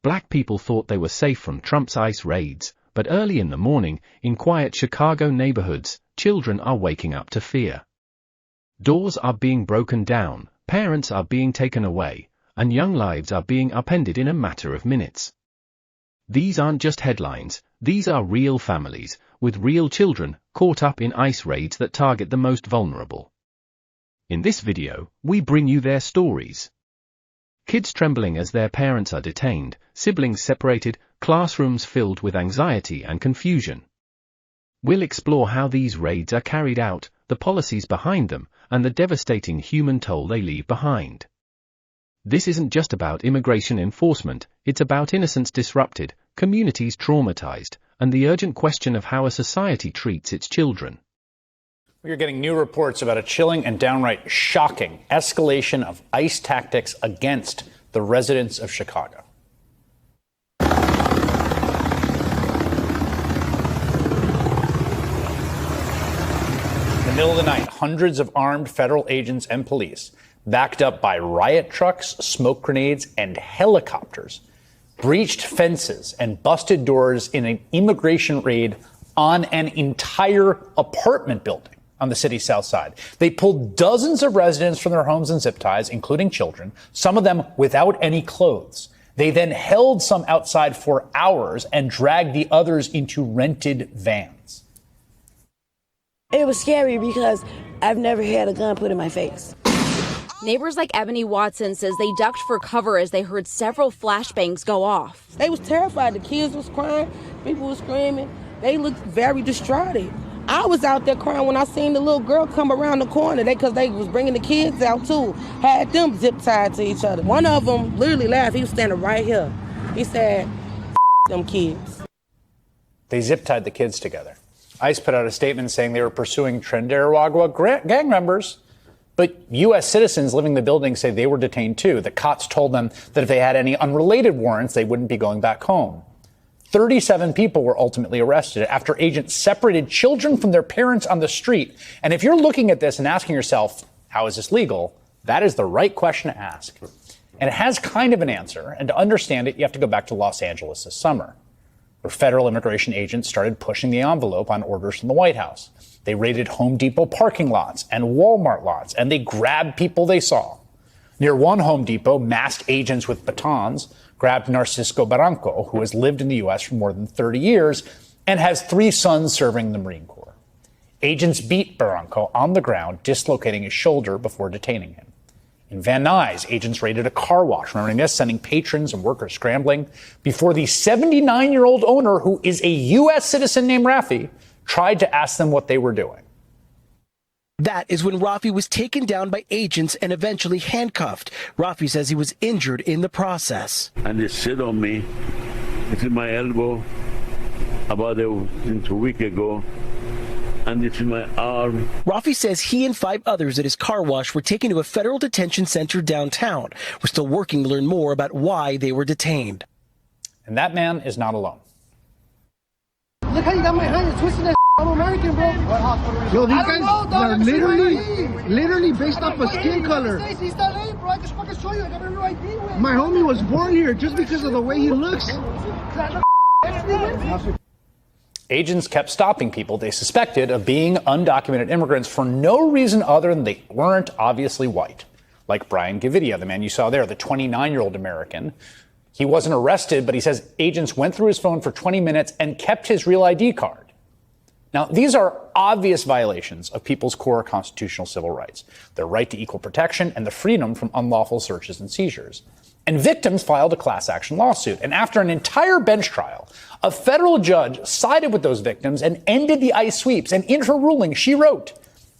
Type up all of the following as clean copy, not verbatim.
Black people thought they were safe from Trump's ICE raids, but early in the morning, in quiet Chicago neighborhoods, children are waking up to fear. Doors are being broken down, parents are being taken away, and young lives are being upended in a matter of minutes. These aren't just headlines, these are real families, with real children, caught up in ICE raids that target the most vulnerable. In this video, we bring you their stories. Kids trembling as their parents are detained, siblings separated, classrooms filled with anxiety and confusion. We'll explore how these raids are carried out, the policies behind them, and the devastating human toll they leave behind. This isn't just about immigration enforcement, it's about innocence disrupted, communities traumatized, and the urgent question of how a society treats its children. We are getting new reports about a chilling and downright shocking escalation of ICE tactics against the residents of Chicago. In the middle of the night, hundreds of armed federal agents and police, backed up by riot trucks, smoke grenades, and helicopters, breached fences and busted doors in an immigration raid on an entire apartment building on the city's south side. They pulled dozens of residents from their homes and zip ties, including children, some of them without any clothes. They then held some outside for hours and dragged the others into rented vans. It was scary because I've never had a gun put in my face. Neighbors like Ebony Watson says they ducked for cover as they heard several flashbangs go off. They was terrified. The kids was crying. People was screaming. They looked very distraught. I was out there crying when I seen the little girl come around the corner. Because they was bringing the kids out too. Had them zip tied to each other. One of them literally laughed. He was standing right here. He said, them kids. They zip tied the kids together. ICE put out a statement saying they were pursuing Trinidad gang members. But U.S. citizens living in the building say they were detained too. The cops told them that if they had any unrelated warrants, they wouldn't be going back home. 37 people were ultimately arrested after agents separated children from their parents on the street. And if you're looking at this and asking yourself, how is this legal? That is the right question to ask. And it has kind of an answer. And to understand it, you have to go back to Los Angeles this summer, where federal immigration agents started pushing the envelope on orders from the White House. They raided Home Depot parking lots and Walmart lots, and they grabbed people they saw. Near one Home Depot, masked agents with batons grabbed Narcisco Barranco, who has lived in the U.S. for more than 30 years and has 3 sons serving in the Marine Corps. Agents beat Barranco on the ground, dislocating his shoulder before detaining him. In Van Nuys, agents raided a car wash, remembering this, sending patrons and workers scrambling before the 79-year-old owner, who is a U.S. citizen named Rafi, tried to ask them what they were doing. That is when Rafi was taken down by agents and eventually handcuffed. Rafi says he was injured in the process. And they sit on me. This is my elbow about a week ago. And this is my arm. Rafi says he and 5 others at his car wash were taken to a federal detention center downtown. We're still working to learn more about why they were detained. And that man is not alone. Look how you got my hand. You're twisting that. I'm American, bro. What hospital? Yo, these guys are literally based off of skin color. My homie was born here just because of the way he looks. Agents kept stopping people they suspected of being undocumented immigrants for no reason other than they weren't obviously white. Like Brian Gavidia, the man you saw there, the 29-year-old American. He wasn't arrested, but he says agents went through his phone for 20 minutes and kept his real ID card. Now, these are obvious violations of people's core constitutional civil rights, their right to equal protection and the freedom from unlawful searches and seizures. And victims filed a class action lawsuit. And after an entire bench trial, a federal judge sided with those victims and ended the ICE sweeps. And in her ruling, she wrote,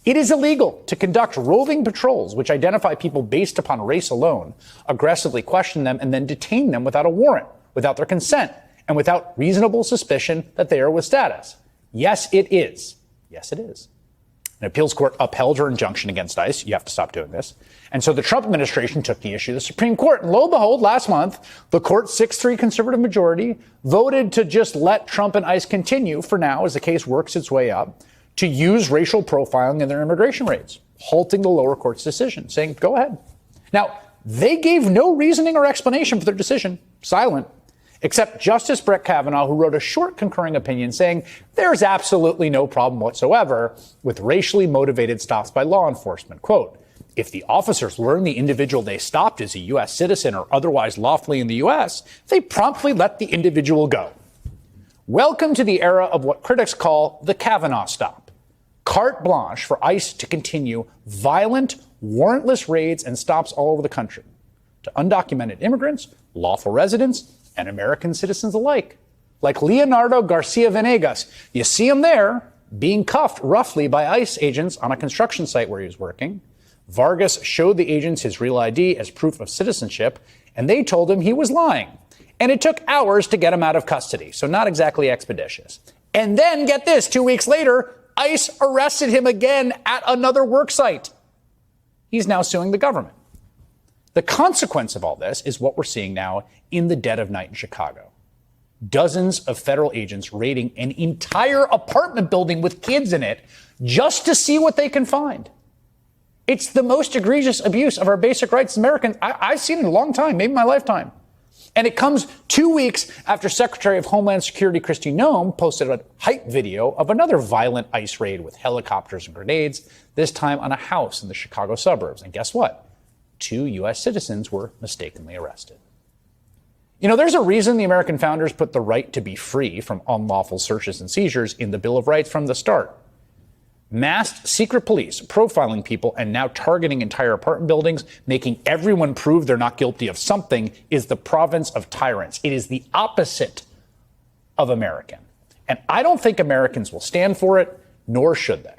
"It is illegal to conduct roving patrols which identify people based upon race alone, aggressively question them, and then detain them without a warrant, without their consent, and without reasonable suspicion that they are with status." Yes, it is. Yes, it is. An appeals court upheld her injunction against ICE. You have to stop doing this. And so the Trump administration took the issue to the Supreme Court. And lo and behold, last month, the court's 6-3 conservative majority voted to just let Trump and ICE continue for now, as the case works its way up, to use racial profiling in their immigration raids, halting the lower court's decision, saying, go ahead. Now, they gave no reasoning or explanation for their decision, silent. except Justice Brett Kavanaugh, who wrote a short concurring opinion saying there's absolutely no problem whatsoever with racially motivated stops by law enforcement. Quote, if the officers learn the individual they stopped is a U.S. citizen or otherwise lawfully in the U.S., they promptly let the individual go. Welcome to the era of what critics call the Kavanaugh stop. Carte blanche for ICE to continue violent, warrantless raids and stops all over the country to undocumented immigrants, lawful residents, and American citizens alike. Like Leonardo Garcia Venegas. You see him there, being cuffed roughly by ICE agents on a construction site where he was working. Vargas showed the agents his real ID as proof of citizenship, and they told him he was lying. And it took hours to get him out of custody, so not exactly expeditious. And then, get this, 2 weeks later, ICE arrested him again at another work site. He's now suing the government. The consequence of all this is what we're seeing now in the dead of night in Chicago. Dozens of federal agents raiding an entire apartment building with kids in it just to see what they can find. It's the most egregious abuse of our basic rights as Americans I've seen in a long time, maybe my lifetime. And it comes 2 weeks after Secretary of Homeland Security Kristi Noem posted a hype video of another violent ICE raid with helicopters and grenades, this time on a house in the Chicago suburbs. And guess what? 2 U.S. citizens were mistakenly arrested. You know, there's a reason the American founders put the right to be free from unlawful searches and seizures in the Bill of Rights from the start. Masked secret police profiling people and now targeting entire apartment buildings, making everyone prove they're not guilty of something, is the province of tyrants. It is the opposite of American. And I don't think Americans will stand for it, nor should they.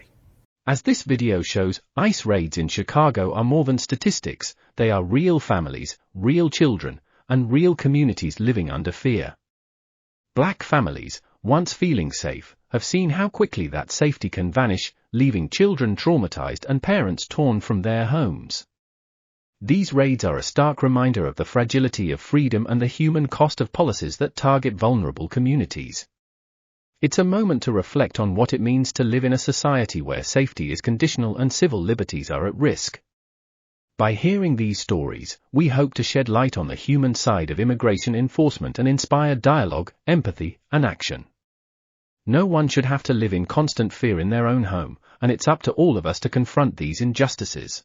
As this video shows, ICE raids in Chicago are more than statistics. They are real families, real children, and real communities living under fear. Black families, once feeling safe, have seen how quickly that safety can vanish, leaving children traumatized and parents torn from their homes. These raids are a stark reminder of the fragility of freedom and the human cost of policies that target vulnerable communities. It's a moment to reflect on what it means to live in a society where safety is conditional and civil liberties are at risk. By hearing these stories, we hope to shed light on the human side of immigration enforcement and inspire dialogue, empathy, and action. No one should have to live in constant fear in their own home, and it's up to all of us to confront these injustices.